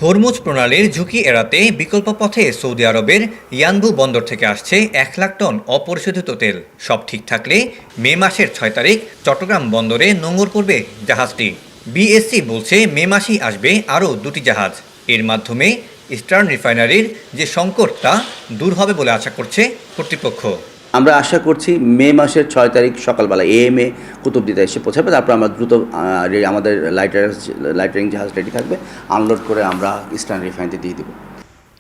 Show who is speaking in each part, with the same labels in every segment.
Speaker 1: Hormuz প্রণালীর ঝুঁকি এড়াতে বিকল্প পথে সৌদি আরবের ইয়ানবু বন্দর থেকে আসছে 1,00,000 টন অপরিশোধিত তেল। সব ঠিক থাকলে মে মাসের 6 তারিখ চট্টগ্রাম বন্দরে নোঙর করবে জাহাজটি। বিএসসি বলছে মে মাসেই আসবে আরও 2টি জাহাজ। এর মাধ্যমে ইস্টার্ন রিফাইনারির যে সংকট তা দূর হবে বলে আশা করছে কর্তৃপক্ষ।
Speaker 2: আমরা আশা করছি মে মাসের 6 তারিখ সকালবেলা এএমএ কুতুবদিতে এসে পৌঁছাবে। তারপর আমরা দ্রুত আমাদের লাইটারিং জাহাজ রেডি থাকবে, আনলোড করে আমরা ইস্টার্ন রিফাইনারিতে দিয়ে দেবো।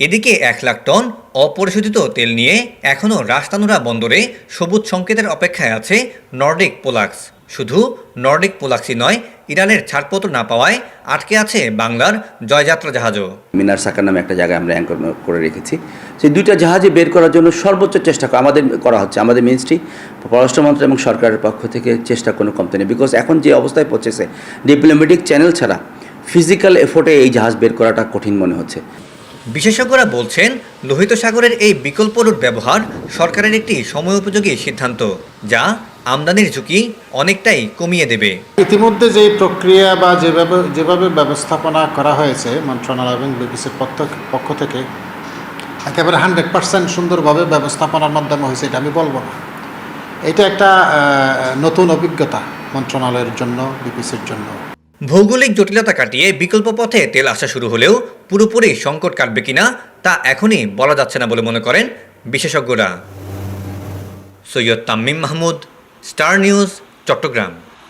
Speaker 1: এদিকে 1,00,000 টন অপরিশোধিত তেল নিয়ে এখনও রাজতানুরা বন্দরে সবুজ সংকেতের অপেক্ষায় আছে নর্ডিক পোলাক্স। শুধু নর্ডিক পোলাক্সই নয়, ইরানের ছাড়পত্র না পাওয়ায় আটকে আছে বাংলার জয়যাত্রা জাহাজও।
Speaker 2: মিনার সাকার নামে একটা জায়গায় আমরা অ্যাঙ্কর করে রেখেছি। সেই 2টা জাহাজে বের করার জন্য সর্বোচ্চ চেষ্টা করা হচ্ছে। আমাদের মিনিস্ট্রি, পররাষ্ট্র মন্ত্রণালয় এবং সরকারের পক্ষ থেকে চেষ্টা কোনো কমতে নেই। বিকজ এখন যে অবস্থায় পৌঁছেছে, ডিপ্লোম্যাটিক চ্যানেল ছাড়া ফিজিক্যাল এফোর্টে এই জাহাজ বের করাটা কঠিন মনে হচ্ছে।
Speaker 1: বিশেষজ্ঞরা বলছেন, লোহিত সাগরের এই বিকল্প রুট ব্যবহার সরকারের একটি সময়োপযোগী সিদ্ধান্ত, যা আমদানির ঝুঁকি অনেকটাই কমিয়ে দেবে।
Speaker 3: ইতিমধ্যে যে প্রক্রিয়া বা যেভাবে ব্যবস্থাপনা করা হয়েছে মন্ত্রণালয় এবং বিবিসির পক্ষ থেকে, একেবারে 100% সুন্দরভাবে ব্যবস্থাপনার মাধ্যমে হয়েছে এটা আমি বলবো না। এটা একটা নতুন অভিজ্ঞতা মন্ত্রণালয়ের জন্য, বিবিসির জন্য।
Speaker 1: ভৌগোলিক জটিলতা কাটিয়ে বিকল্প পথে তেল আসা শুরু হলেও পুরোপুরি সংকট কাটবে কিনা তা এখনই বলা যাচ্ছে না বলে মনে করেন বিশেষজ্ঞরা। Syed Tammim Mahmud, Star News, Chittagong.